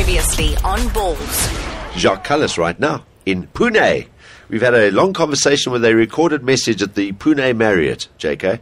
Previously on Ballz. Jacques Kallis right now in Pune. We've had a long conversation with a recorded message at the Pune Marriott, JK.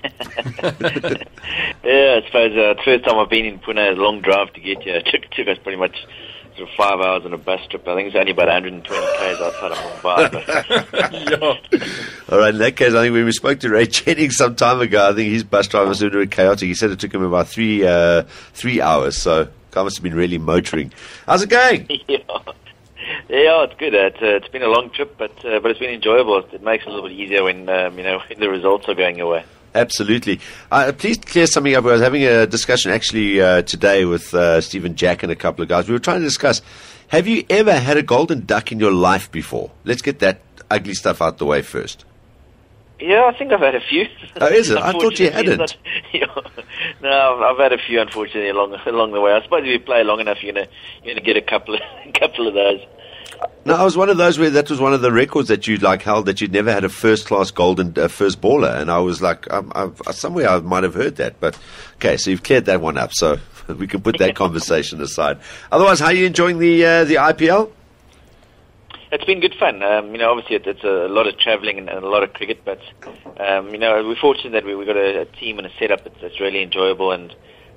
Yeah, I suppose the first time I've been in Pune, a long drive to get here. It took us pretty much sort of 5 hours on a bus trip. I think it's only about 120 k's outside of Mumbai. All right, in that case, I think when we spoke to Ray Jennings some time ago, I think his bus drive was a little chaotic. He said it took him about three hours, so guy must have been really motoring. How's it going? Yeah, it's good. It's been a long trip, but it's been enjoyable. It makes it a little bit easier when when the results are going your way. Absolutely. Please clear something up. I was having a discussion actually today with Stephen Jack and a couple of guys. We were trying to discuss, have you ever had a golden duck in your life before? Let's get that ugly stuff out the way first. Yeah, I think I've had a few. Oh, is it? I thought you hadn't. No, I've had a few, unfortunately, along the way. I suppose if you play long enough, you're gonna get a couple of those. No, I was one of those where that was one of the records that you'd held, that you'd never had a first-class golden first baller, and I was like, somewhere I might have heard that, but okay, so you've cleared that one up, so we can put that conversation aside. Otherwise, how are you enjoying the IPL? It's been good fun. Obviously it's a lot of travelling and a lot of cricket, but we're fortunate that we got a team and a setup that's really enjoyable, and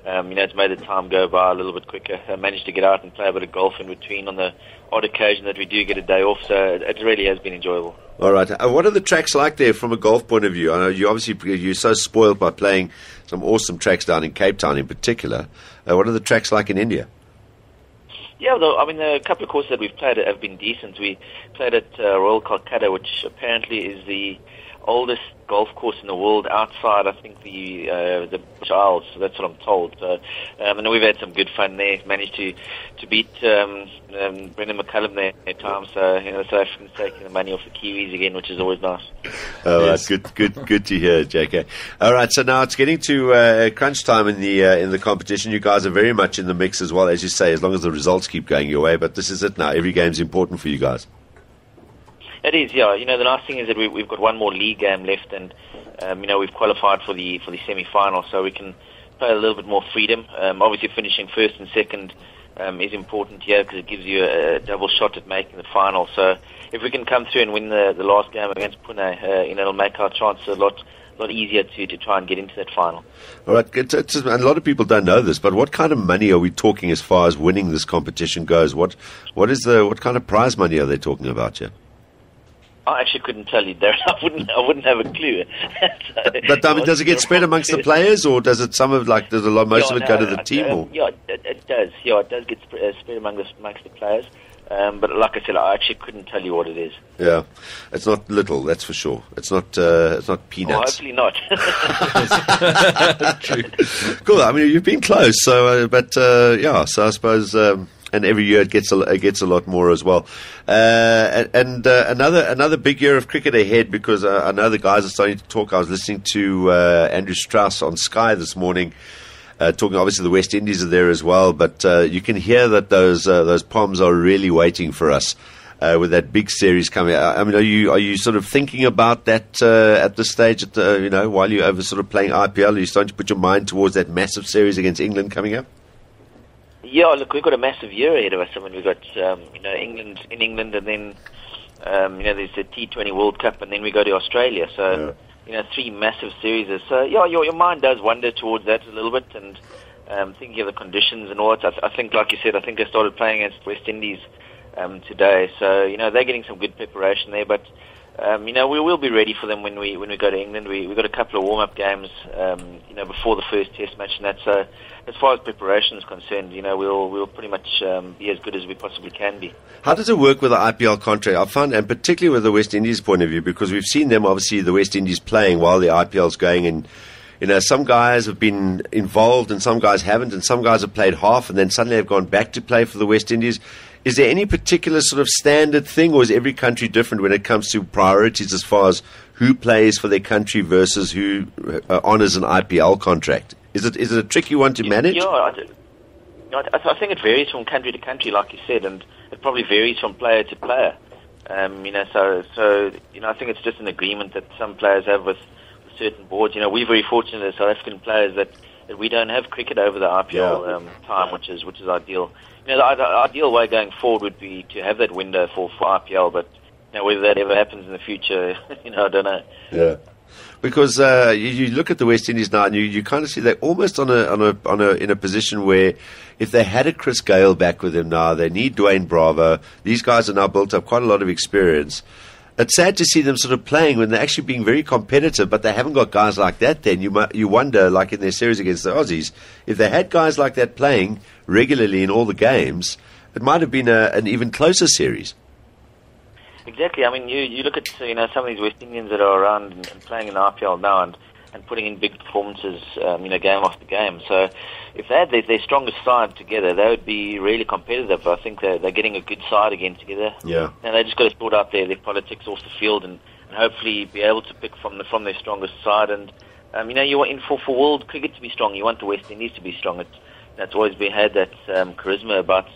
it's made the time go by a little bit quicker. I managed to get out and play a bit of golf in between on the odd occasion that we do get a day off, so it really has been enjoyable. All right. What are the tracks like there from a golf point of view? I know you're so spoiled by playing some awesome tracks down in Cape Town in particular. What are the tracks like in India? Yeah, a couple of courses that we've played have been decent. We played at Royal Calcutta, which apparently is the oldest golf course in the world outside, I think, the Ballz. So that's what I'm told. So, and we've had some good fun there. Managed to beat Brendan McCullum there at times. So South Africans taking the money off the Kiwis again, which is always nice. All right, good to hear, JK. All right, so now it's getting to crunch time in the competition. You guys are very much in the mix as well, as you say, as long as the results keep going your way. But this is it now. Every game's important for you guys. It is, yeah. The nice thing is that we've got one more league game left, and we've qualified for the semi-final, so we can play a little bit more freedom. Obviously, finishing first and second is important here because it gives you a double shot at making the final. So if we can come through and win the last game against Pune, it'll make our chances a lot easier to try and get into that final. All right, a lot of people don't know this, but what kind of money are we talking as far as winning this competition goes? What kind of prize money are they talking about here? I actually couldn't tell you, Darren. I wouldn't have a clue. But does it get spread amongst the players, or does it most of it go to the team? Yeah, it does. Yeah, it does get spread amongst the players. But like I said, I actually couldn't tell you what it is. Yeah, it's not little, that's for sure. It's not peanuts. Well, hopefully not. True. Cool. I mean, you've been close. So, So I suppose. And every year it gets a lot more as well. Another big year of cricket ahead, because I know the guys are starting to talk. I was listening to Andrew Strauss on Sky this morning, talking. Obviously, the West Indies are there as well, but you can hear that those Poms are really waiting for us with that big series coming. I mean, are you sort of thinking about that at this stage? While you're over sort of playing IPL, are you starting to put your mind towards that massive series against England coming up? Yeah, look, we've got a massive year ahead of us. I mean, we've got England, and then there's the T20 World Cup, and then we go to Australia. So three massive series. So your mind does wander towards that a little bit, and thinking of the conditions and all that. I think, like you said, I started playing against West Indies today. So they're getting some good preparation there, but. We will be ready for them when we go to England. We've got a couple of warm-up games, before the first Test match and that. So, as far as preparation is concerned, we'll pretty much be as good as we possibly can be. How does it work with the IPL contract? I found, and particularly with the West Indies point of view, because we've seen them, obviously, the West Indies playing while the IPL's going, and some guys have been involved and some guys haven't, and some guys have played half and then suddenly have gone back to play for the West Indies. Is there any particular sort of standard thing, or is every country different when it comes to priorities as far as who plays for their country versus who honors an IPL contract? Is it a tricky one to manage? Yeah, I think it varies from country to country, like you said, and it probably varies from player to player. So I think it's just an agreement that some players have with certain boards. We're very fortunate as South African players that we don't have cricket over the IPL time, which is ideal. The ideal way going forward would be to have that window for IPL, but whether that ever happens in the future, I don't know. Yeah. Because you look at the West Indies now, and you kind of see they're almost in a position where if they had a Chris Gale back with them now, they need Dwayne Bravo. These guys are now built up quite a lot of experience. It's sad to see them sort of playing when they're actually being very competitive, but they haven't got guys like that. Then you wonder, like in their series against the Aussies, if they had guys like that playing regularly in all the games, it might have been an even closer series. Exactly. I mean, you look at some of these West Indians that are around and playing in the IPL now and putting in big performances, game after game. So if they had their strongest side together, they would be really competitive. I think they're getting a good side again together. Yeah. And they just got to sort out their politics off the field and hopefully be able to pick from their strongest side. And you want for world cricket to be strong, you want the West Indies to be strong. That's always had that charisma about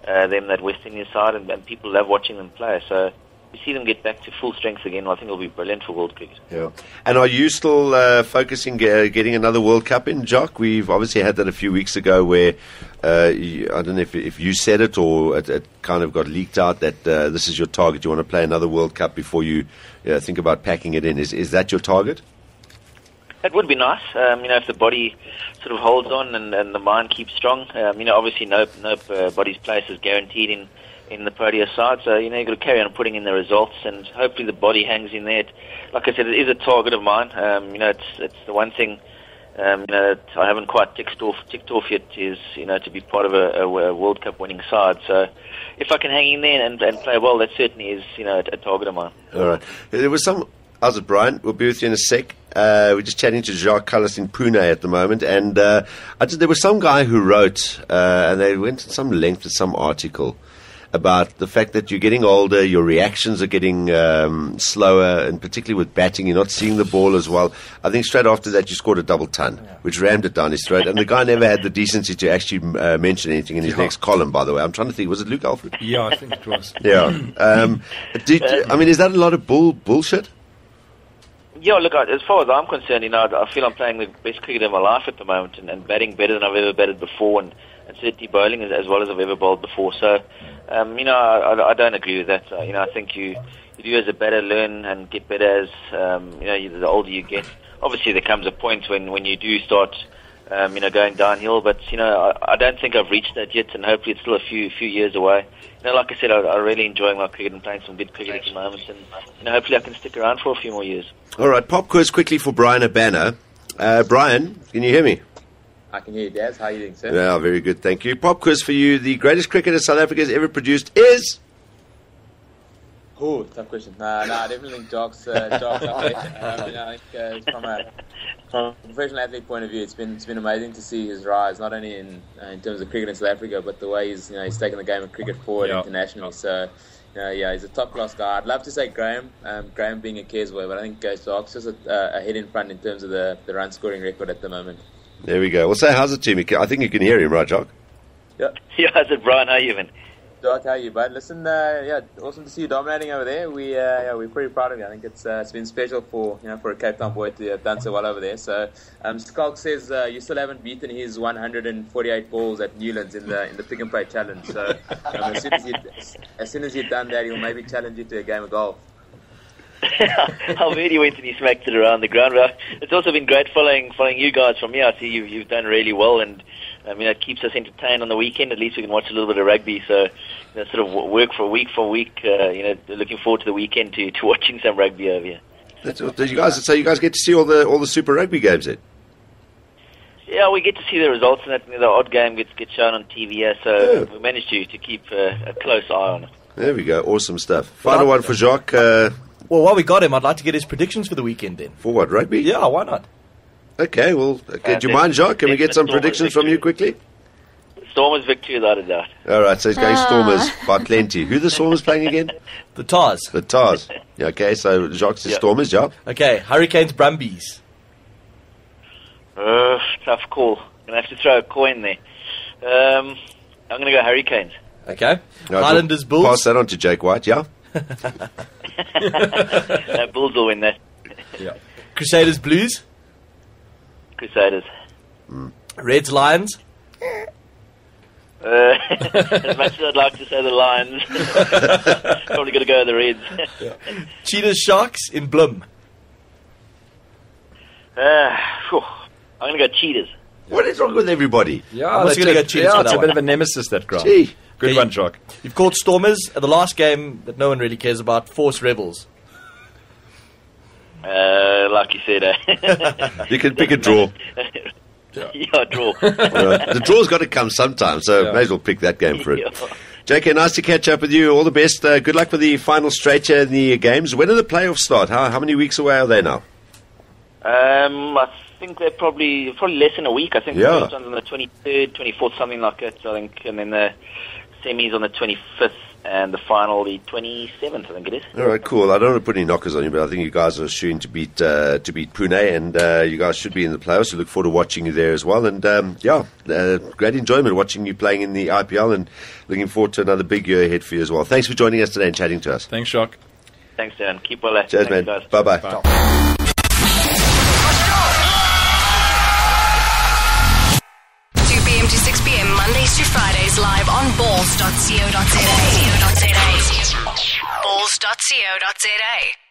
them, that West Indian side, and people love watching them play. So we see them get back to full strength again. I think it'll be brilliant for world cricket. Yeah. And are you still focusing getting another World Cup in, Jacques? We've obviously had that a few weeks ago where I don't know if you said it or it kind of got leaked out that this is your target. You want to play another World Cup before you think about packing it in. Is that your target? It would be nice, if the body sort of holds on and the mind keeps strong. Obviously no body's place is guaranteed in the Proteas side, so you've got to carry on putting in the results, and hopefully the body hangs in there. Like I said, it is a target of mine. It's the one thing that I haven't quite ticked off yet is to be part of a World Cup winning side. So if I can hang in there and play well, that certainly is a target of mine. All right. There was some. How's it, Brian? We'll be with you in a sec. We're just chatting to Jacques Kallis in Pune at the moment, and there was some guy who wrote, and they went to some length with some article about the fact that you're getting older, your reactions are getting slower, and particularly with batting, you're not seeing the ball as well. I think straight after that you scored a double ton, which rammed it down his throat, and the guy never had the decency to actually mention anything in his next column, by the way. I'm trying to think, was it Luke Alfred? Yeah, I think it was. Yeah. Is that a lot of bullshit? Yeah, look, as far as I'm concerned, I feel I'm playing the best cricket of my life at the moment, and batting better than I've ever batted before, and certainly bowling as well as I've ever bowled before. So, I don't agree with that. I think you do as a batter learn and get better as the older you get. Obviously, there comes a point when you do start going downhill, but I don't think I've reached that yet, and hopefully it's still a few years away. Like I said, I'm really enjoying my cricket and playing some good cricket at the moment, and hopefully I can stick around for a few more years. All right, pop quiz quickly for Brian Abana. Brian, can you hear me? I can hear you, Daz. How are you doing, sir? Yeah, very good, thank you. Pop quiz for you. The greatest cricketer South Africa has ever produced is? Oh, tough question. No, I definitely think Jacques up there. I think from a professional athlete point of view, it's been amazing to see his rise, not only in terms of cricket in South Africa, but the way he's taken the game of cricket forward internationally. So, he's a top class guy. I'd love to say Graham being a Kesway, but I think Jacques is a head in front in terms of the run scoring record at the moment. There we go. Well, say how's it to me? I think you can hear him, right, Jacques? Yeah. Yeah, how's it, Brian? How are you, man? Jacques, how are you, bud? Listen, awesome to see you dominating over there. We're pretty proud of you. I think it's been special for a Cape Town boy to have done so well over there. So, Skulk says you still haven't beaten his 148 balls at Newlands in the pick and play challenge. So, as soon as you've done that, he'll maybe challenge you to a game of golf. I've heard he went and he smacked it around the ground. It's also been great following you guys from here. I see you've done really well, and it keeps us entertained on the weekend. At least we can watch a little bit of rugby. So sort of work for week. Looking forward to the weekend to watching some rugby over here. You guys get to see all the Super Rugby games then? Yeah, we get to see the results, and the odd game gets shown on TV here. So we managed to keep a close eye on it. There we go. Awesome stuff. Final one for Jacques. Well, while we got him, I'd like to get his predictions for the weekend then. For what, rugby? Yeah, why not? Okay, well, do you mind, Jacques? Can we get some predictions from you quickly? Stormers victory, without a doubt. All right, so he's going Stormers by plenty. Who are the Stormers playing again? The Tars. The Tars. Yeah, okay, so Jacques is Stormers, yeah. Okay, Hurricanes, Brumbies. Tough call. I'm going to have to throw a coin there. I'm going to go Hurricanes. Okay. No, Highlanders, Bulls. Pass that on to Jake White, yeah? Bulls will win that. Yeah. Crusaders, Blues. Crusaders. Reds, Lions. As much as I'd like to say the Lions, probably going to go with the Reds. Cheetahs, Sharks in Bloem. I'm going to go Cheetahs. What is wrong with everybody? Yeah, I'm also gonna go Cheetahs for it's that a bit one. of a nemesis, that ground. Gee. Good Okay. one, Jacques. You've caught Stormers at the last game that no one really cares about. Force Rebels. Like you said, You can pick a draw. yeah, draw. The draw's got to come sometime, so may as well pick that game for it. Yeah. JK, nice to catch up with you. All the best. Good luck for the final straight here in the games. When do the playoffs start? How many weeks away are they now? I think they're probably less than a week. I think Yeah. the first one's on the 23rd, 24th, something like that, I think. And then the semis on the 25th and the final the 27th, I think it is. All right, cool. I don't want to put any knockers on you, but I think you guys are shooting to beat Pune, and you guys should be in the playoffs. We look forward to watching you there as well. And great enjoyment watching you playing in the IPL, and looking forward to another big year ahead for you as well. Thanks for joining us today and chatting to us. Thanks, Jacques. Thanks, Dan. Keep well. Cheers, man. Guys. Bye-bye. Bye. 2 p.m. to 6 p.m. Mondays to Fridays live on Ballz.co.za. Ballz.co.za.